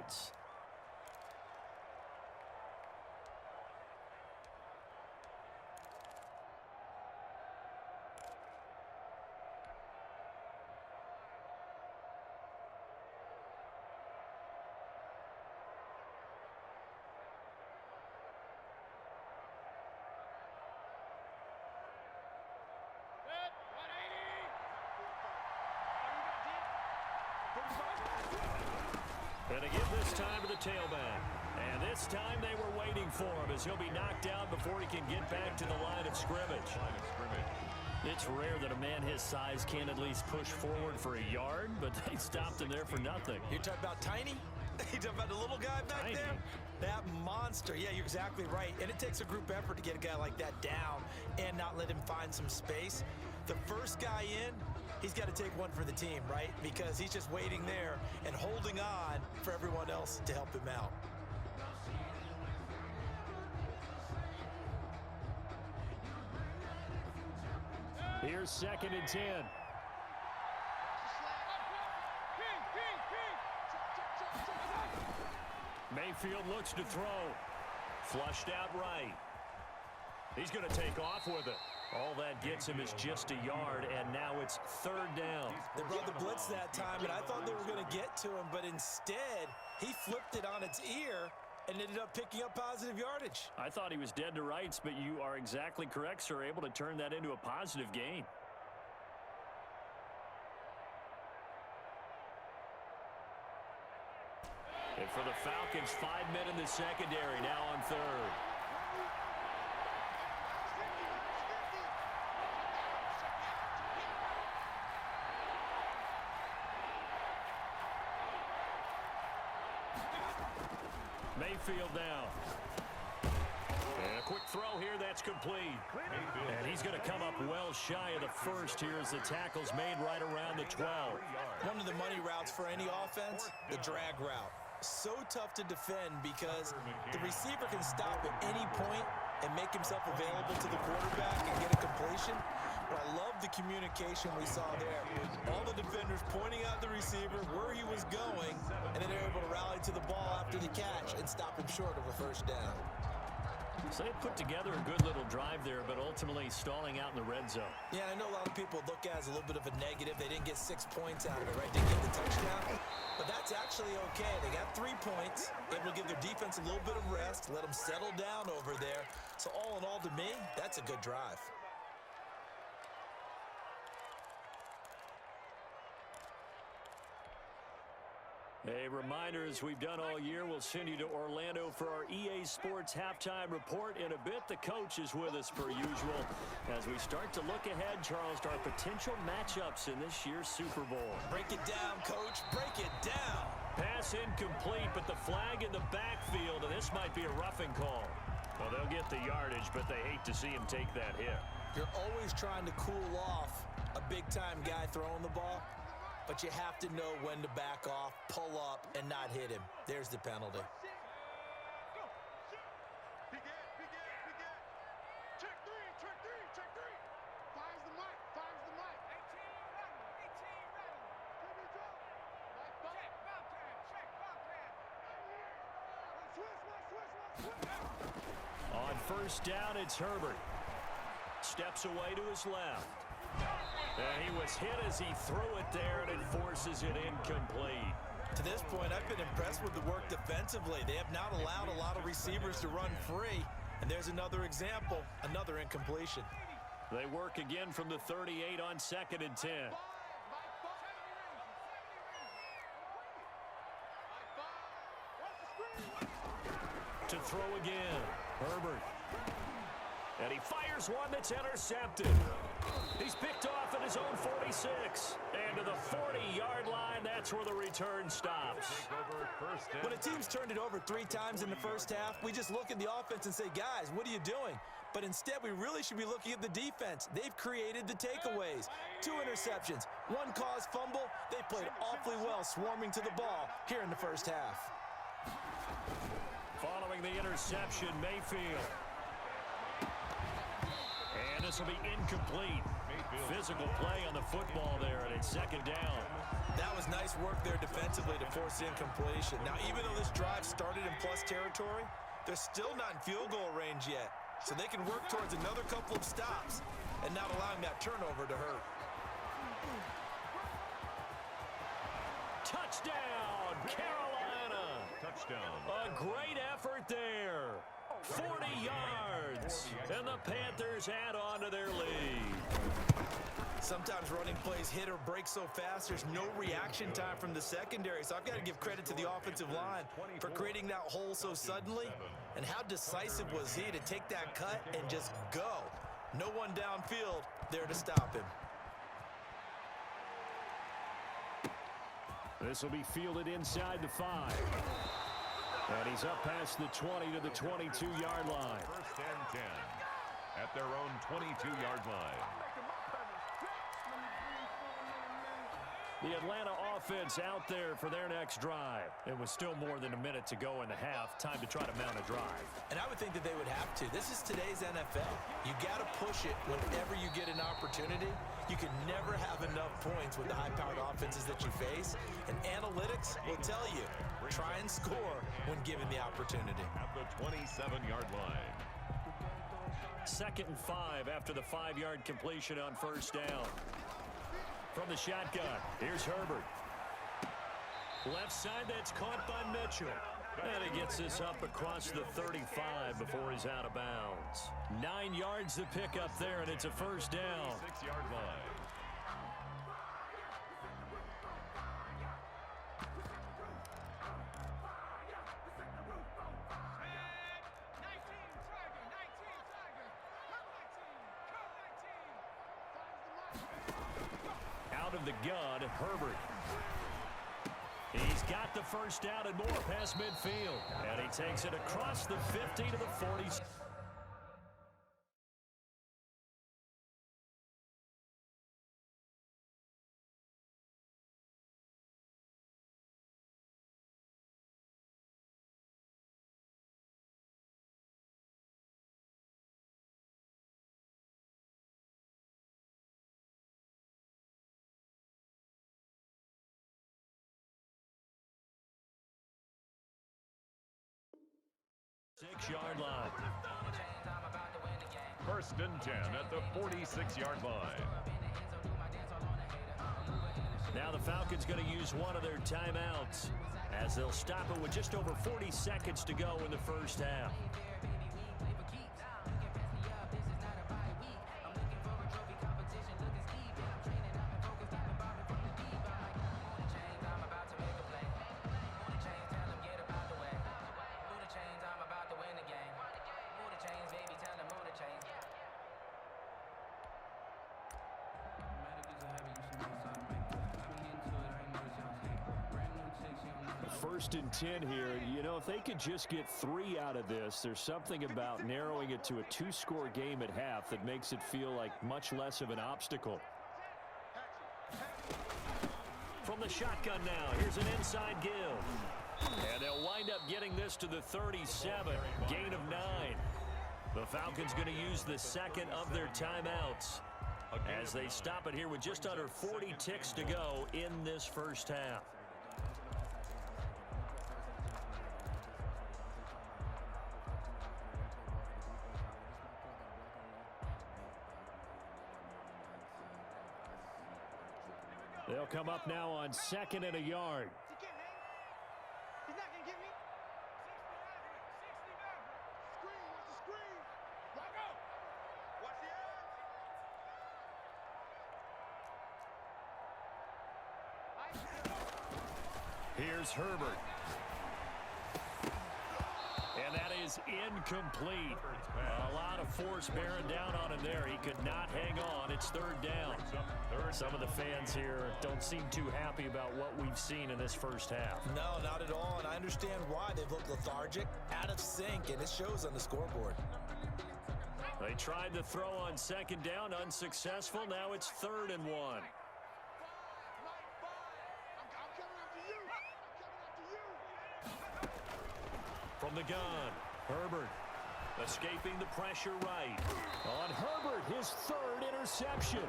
yards. And to give this time to the tailback. And this time they were waiting for him as he'll be knocked out before he can get back to the line of scrimmage. It's rare that a man his size can at least push forward for a yard, but they stopped him there for nothing. You're talking about tiny? You're talking about the little guy back there? That monster. Yeah, you're exactly right. And it takes a group effort to get a guy like that down and not let him find some space. The first guy in, he's got to take one for the team, right? Because he's just waiting there and holding on for everyone else to help him out. Here's 2nd and 10. Mayfield looks to throw. Flushed out right. He's going to take off with it. All that gets him is just a yard, and now it's 3rd down. They brought the blitz that time, and I thought they were going to get to him, but instead, he flipped it on its ear and ended up picking up positive yardage. I thought he was dead to rights, but you are exactly correct, sir, able to turn that into a positive gain. And for the Falcons, 5 men in the secondary, now on 3rd. Mayfield down. And a quick throw here, that's complete. And he's going to come up well shy of the first here as the tackle's made right around the 12. One of the money routes for any offense, the drag route. So tough to defend because the receiver can stop at any point and make himself available to the quarterback and get a completion. But I love the communication we saw there. All the defenders pointing out the receiver, where he was going, and then they're able to rally to the ball after the catch and stop him short of a 1st down. So they put together a good little drive there, but ultimately stalling out in the red zone. Yeah, I know a lot of people look at it as a little bit of a negative. They didn't get 6 points out of it, right? Didn't get the touchdown. But that's actually okay. They got 3 points, able to give their defense a little bit of rest, let them settle down over there. So all in all, to me, that's a good drive. A reminder, as we've done all year, we'll send you to Orlando for our EA Sports halftime report. In a bit, the coach is with us per usual. As we start to look ahead, Charles, to our potential matchups in this year's Super Bowl. Break it down, coach. Break it down. Pass incomplete, but the flag in the backfield, and this might be a roughing call. Well, they'll get the yardage, but they hate to see him take that hit. You're always trying to cool off a big-time guy throwing the ball. But you have to know when to back off, pull up, and not hit him. There's the penalty. On 1st down, it's Herbert. Steps away to his left. And he was hit as he threw it there, and it forces it incomplete. To this point, I've been impressed with the work defensively. They have not allowed a lot of receivers to run free. And there's another example, another incompletion. They work again from the 38 on 2nd and 10. To throw again, Herbert. And he fires one that's intercepted. He's picked off at his own 46. And to the 40-yard line, that's where the return stops. When a team's turned it over 3 times in the first half, we just look at the offense and say, guys, what are you doing? But instead, we really should be looking at the defense. They've created the takeaways. 2 interceptions, 1 caused fumble. They played awfully well swarming to the ball here in the first half. Following the interception, Mayfield. And And this will be incomplete. Physical play on the football there, and it's second down. That was nice work there defensively to force incompletion. Now, even though this drive started in plus territory, they're still not in field goal range yet. So they can work towards another couple of stops and not allowing that turnover to hurt. Touchdown, Carolina. Touchdown. A great effort there. 40 yards. And the Panthers add on to their lead. Sometimes running plays hit or break so fast, there's no reaction time from the secondary. So I've got to give credit to the offensive line for creating that hole so suddenly. And how decisive was he to take that cut and just go? No one downfield there to stop him. This will be fielded inside the 5. And he's up past the 20 to the 22-yard line. First and 10 at their own 22-yard line. The Atlanta offense out there for their next drive. It was still more than a minute to go in the half. Time to try to mount a drive. And I would think that they would have to. This is today's NFL. You got to push it whenever you get an opportunity. You can never have enough points with the high-powered offenses that you face. And analytics will tell you, try and score when given the opportunity. At the 27-yard line. 2nd and 5 after the 5-yard completion on first down. From the shotgun, here's Herbert. Left side, that's caught by Mitchell. And he gets this up across the 35 before he's out of bounds. 9 yards to pick up there, and it's a first down. 6-yard line. Of the gun, Herbert. He's got the first down and more past midfield. And he takes it across the 50 to the 40. Six-yard line. First and 10 at the 46-yard line. Now the Falcons going to use one of their timeouts as they'll stop it with just over 40 seconds to go in the first half. First and 10 here. You know, if they could just get 3 out of this, there's something about narrowing it to a 2-score game at half that makes it feel like much less of an obstacle. From the shotgun now, here's an inside give. And they'll wind up getting this to the 37, gain of 9. The Falcons going to use the second of their timeouts as they stop it here with just under 40 ticks to go in this first half. They'll come up now on 2nd and a yard. He's not going to get me. 60 Watch the Here's Herbert. And that is incomplete. A lot of force bearing down on him there. He could not hang on. It's 3rd down. Some of the fans here don't seem too happy about what we've seen in this first half. No, not at all, and I understand why. They've looked lethargic, out of sync, and it shows on the scoreboard. They tried to throw on 2nd down, unsuccessful. Now it's 3rd and 1. From the gun, Herbert. Escaping the pressure right. On Herbert, his third interception.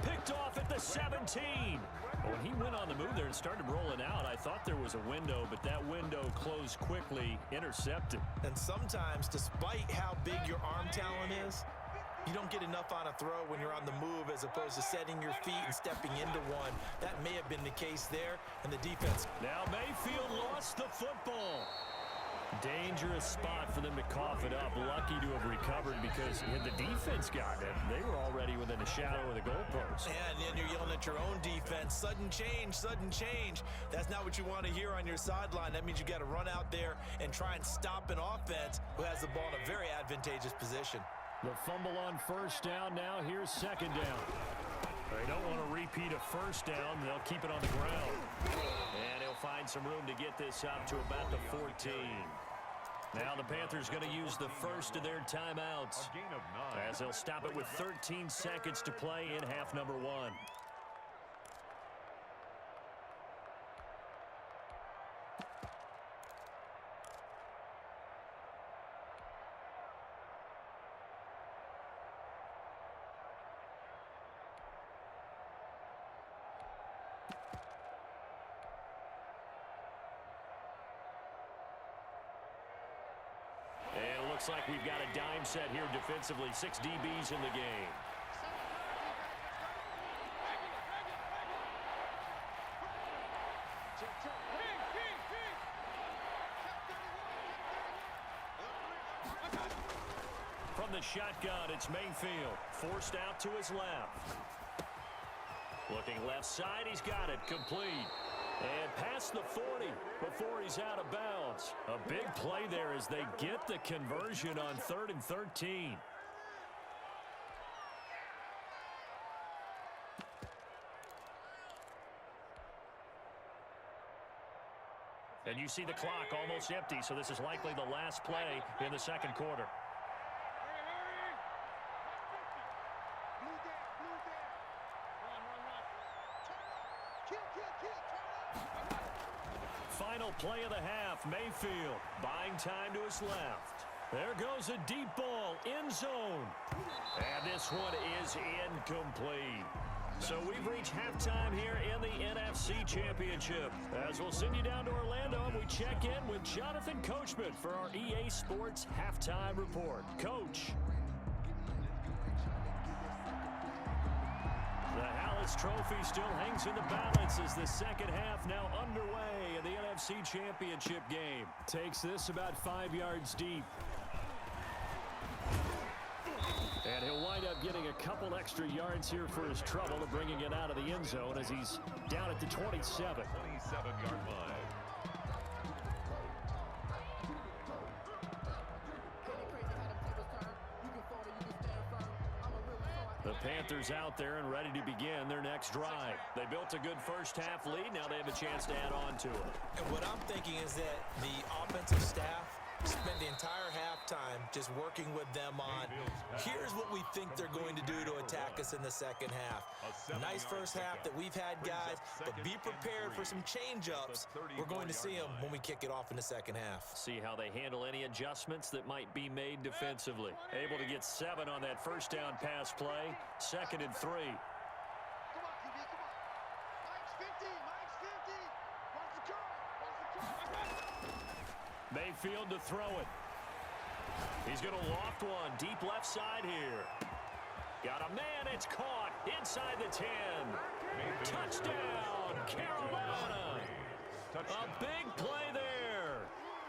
Picked off at the 17. When he went on the move there and started rolling out, I thought there was a window, but that window closed quickly, intercepted. And sometimes, despite how big your arm talent is, you don't get enough on a throw when you're on the move as opposed to setting your feet and stepping into one. That may have been the case there, and the defense. Now Mayfield lost the football. Dangerous spot for them to cough it up. Lucky to have recovered because had the defense gotten it, they were already within a shadow of the goalpost. And then you're yelling at your own defense. Sudden change, sudden change. That's not what you want to hear on your sideline. That means you got to run out there and try and stop an offense who has the ball in a very advantageous position. The fumble on first down. Now here's second down. They don't want to repeat a first down. They'll keep it on the ground. And he'll find some room to get this up to about the 14. Now the Panthers going to use the first of their timeouts, A gain of 9. as they'll stop it with 13 seconds to play in half number 1. And it looks like we've got a dime set here defensively. 6 DBs in the game. From the shotgun, it's Mayfield. Forced out to his left. Looking left side, he's got it. Complete. And past the 40 before he's out of bounds. A big play there as they get the conversion on 3rd and 13. And you see the clock almost empty, so this is likely the last play in the second quarter. Final play of the half. Mayfield buying time to his left. There goes a deep ball, end zone. And this one is incomplete. So we've reached halftime here in the NFC Championship. As we'll send you down to Orlando and we check in with Jonathan Coachman for our EA Sports Halftime Report. Coach. The Hallis Trophy still hangs in the balance as the second half now underway in the NFC Championship game. Takes this about 5 yards deep. And he'll wind up getting a couple extra yards here for his trouble of bringing it out of the end zone as he's down at the 27. 27-yard line. The Panthers out there and ready to begin their next drive. They built a good first half lead. Now they have a chance to add on to it. And what I'm thinking is that the offensive staff spent the entire halftime just working with them on, here's what we think they're going to do to attack us in the second half. Nice first half that we've had, guys, but be prepared for some change-ups. We're going to see them when we kick it off in the second half. See how they handle any adjustments that might be made defensively. Able to get 7 on that first down pass play. 2nd and 3. Come on, QB, come on. Mike's 50, Mike's 50. Watch the curve, watch the curve. Mayfield to throw it. He's going to loft one deep left side here. Got a man, it's caught inside the 10. Touchdown, Carolina. A big play there.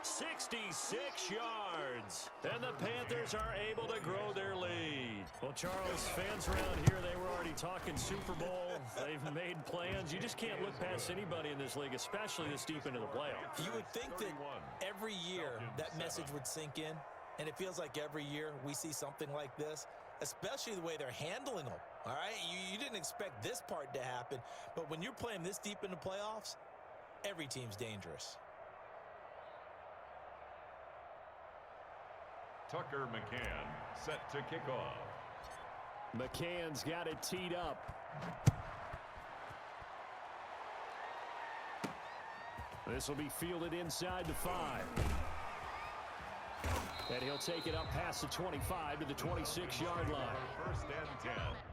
66 yards. And the Panthers are able to grow their lead. Well, Charles, fans around here, they were already talking Super Bowl. They've made plans. You just can't look past anybody in this league, especially this deep into the playoffs. You would think that every year that message would sink in, and it feels like every year we see something like this, especially the way they're handling them, all right? You didn't expect this part to happen, but when you're playing this deep in the playoffs, every team's dangerous. Tucker McCann set to kick off. McCann's got it teed up. This will be fielded inside the 5. And he'll take it up past the 25 to the 26-yard line. First and 10.